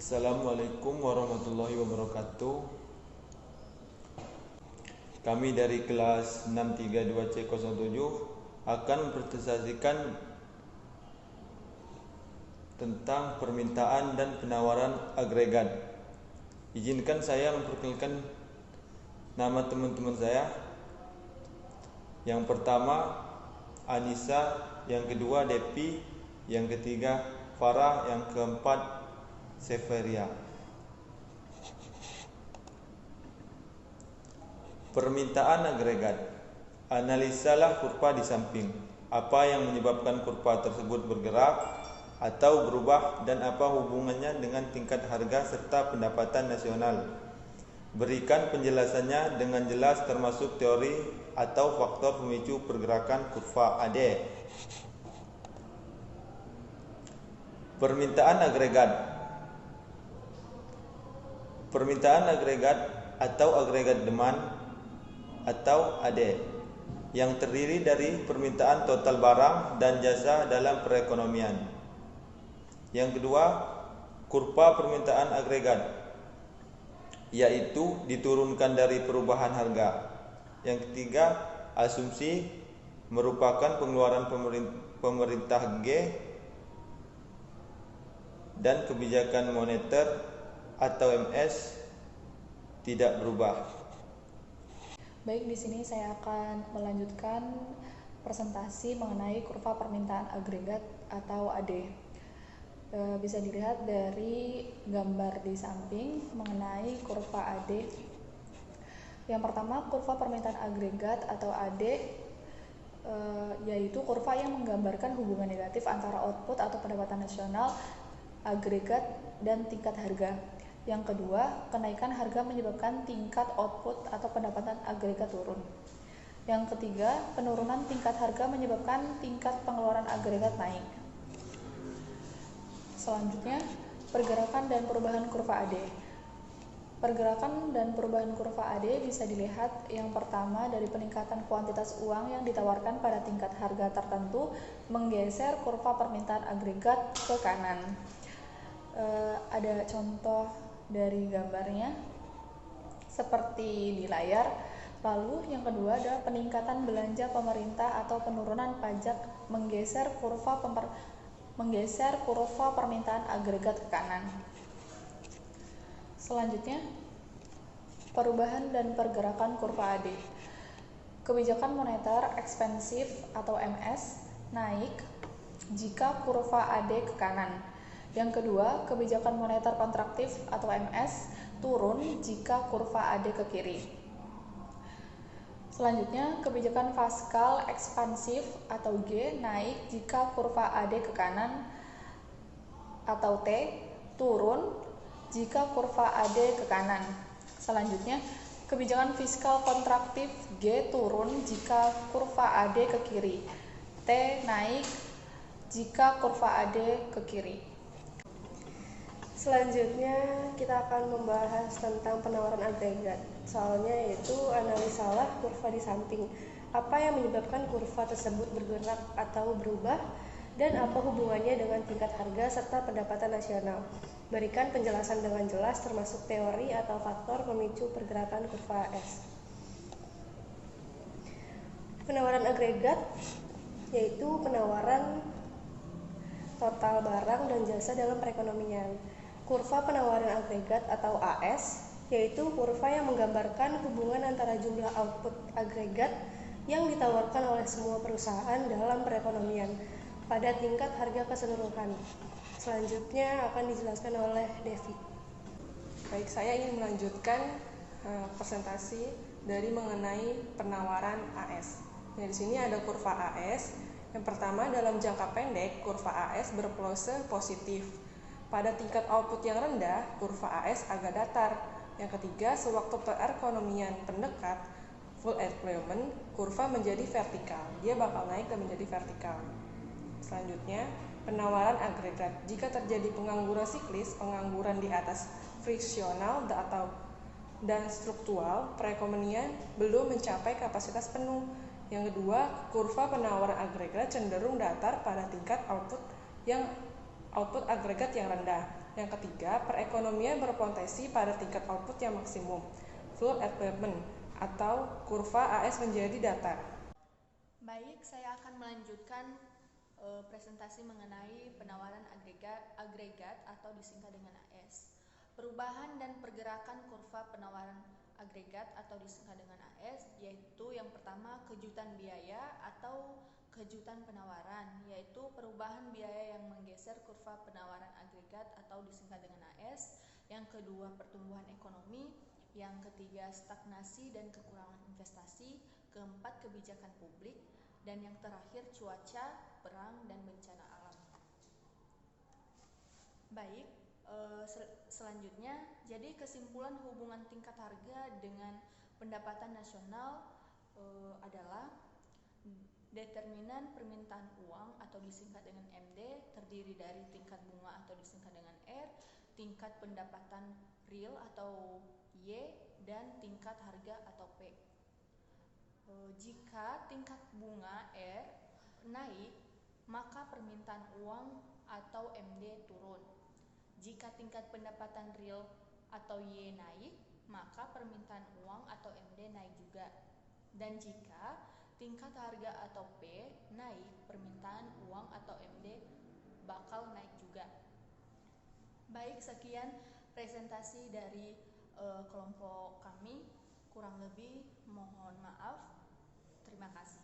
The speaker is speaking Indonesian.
Assalamualaikum warahmatullahi wabarakatuh. Kami dari kelas 632C07 akan mempresentasikan tentang permintaan dan penawaran agregat. Izinkan saya memperkenalkan nama teman-teman saya. Yang pertama Anissa, yang kedua Depi, yang ketiga Farah, yang keempat Severia. Permintaan agregat. Analisalah kurva di samping. Apa yang menyebabkan kurva tersebut bergerak atau berubah dan apa hubungannya dengan tingkat harga serta pendapatan nasional. Berikan penjelasannya dengan jelas termasuk teori atau faktor pemicu pergerakan kurva AD. Permintaan agregat. Permintaan agregat atau agregat demand atau AD yang terdiri dari permintaan total barang dan jasa dalam perekonomian. Yang kedua, kurva permintaan agregat, yaitu diturunkan dari perubahan harga. Yang ketiga, asumsi merupakan pengeluaran pemerintah G dan kebijakan moneter atau MS tidak berubah. Baik, di sini saya akan melanjutkan presentasi mengenai kurva permintaan agregat atau AD. Bisa dilihat dari gambar di samping mengenai kurva AD. Yang pertama, kurva permintaan agregat atau AD yaitu kurva yang menggambarkan hubungan negatif antara output atau pendapatan nasional, agregat, dan tingkat harga. Yang kedua, kenaikan harga menyebabkan tingkat output atau pendapatan agregat turun. Yang ketiga, penurunan tingkat harga menyebabkan tingkat pengeluaran agregat naik. Selanjutnya, pergerakan dan perubahan kurva AD. Pergerakan dan perubahan kurva AD bisa dilihat yang pertama dari peningkatan kuantitas uang yang ditawarkan pada tingkat harga tertentu menggeser kurva permintaan agregat ke kanan. Ada contoh dari gambarnya seperti di layar. Lalu yang kedua adalah peningkatan belanja pemerintah atau penurunan pajak menggeser kurva permintaan agregat ke kanan. Selanjutnya, perubahan dan pergerakan kurva AD. Kebijakan moneter ekspansif atau MS naik jika kurva AD ke kanan. Yang kedua, kebijakan moneter kontraktif atau MS turun jika kurva AD ke kiri. Selanjutnya, kebijakan fiskal ekspansif atau G naik jika kurva AD ke kanan atau T turun jika kurva AD ke kanan. Selanjutnya, kebijakan fiskal kontraktif G turun jika kurva AD ke kiri. T naik jika kurva AD ke kiri. Selanjutnya kita akan membahas tentang penawaran agregat. Soalnya yaitu analisalah kurva di samping. Apa yang menyebabkan kurva tersebut bergerak atau berubah dan apa hubungannya dengan tingkat harga serta pendapatan nasional. Berikan penjelasan dengan jelas termasuk teori atau faktor pemicu pergerakan kurva AS. Penawaran agregat yaitu penawaran total barang dan jasa dalam perekonomian. Kurva penawaran agregat atau AS yaitu kurva yang menggambarkan hubungan antara jumlah output agregat yang ditawarkan oleh semua perusahaan dalam perekonomian pada tingkat harga keseluruhan. Selanjutnya akan dijelaskan oleh Devi. Baik, saya ingin melanjutkan presentasi dari mengenai penawaran AS. Nah, di sini ada kurva AS. Yang pertama, dalam jangka pendek, kurva AS berpose positif. Pada tingkat output yang rendah, kurva AS agak datar. Yang ketiga, sewaktu perekonomian pendekat, full employment, kurva menjadi vertikal. Dia bakal naik dan menjadi vertikal. Selanjutnya, penawaran agregat. Jika terjadi pengangguran siklis, pengangguran di atas friksional dan struktural, perekonomian belum mencapai kapasitas penuh. Yang kedua, kurva penawaran agregat cenderung datar pada tingkat output agregat yang rendah. Yang ketiga, perekonomian berpotensi pada tingkat output yang maksimum, full employment, atau kurva AS menjadi datar. Baik, saya akan melanjutkan presentasi mengenai penawaran agregat atau disingkat dengan AS. Perubahan dan pergerakan kurva penawaran agregat atau disingkat dengan AS, yaitu yang pertama kejutan biaya atau kejutan penawaran, yaitu perubahan biaya yang menggeser kurva penawaran agregat atau disingkat dengan AS. Yang kedua, pertumbuhan ekonomi. Yang ketiga, stagnasi dan kekurangan investasi. Keempat, kebijakan publik. Dan yang terakhir, cuaca, perang, dan bencana alam. Baik, selanjutnya, jadi kesimpulan hubungan tingkat harga dengan pendapatan nasional adalah determinan permintaan uang atau disingkat dengan MD terdiri dari tingkat bunga atau disingkat dengan R, tingkat pendapatan real atau Y, dan tingkat harga atau P. Jika tingkat bunga R naik, maka permintaan uang atau MD turun. Jika tingkat pendapatan real atau Y naik, maka permintaan uang atau MD naik juga. Dan jika tingkat harga atau P naik, permintaan uang atau MD bakal naik juga. Baik, sekian presentasi dari kelompok kami. Kurang lebih mohon maaf. Terima kasih.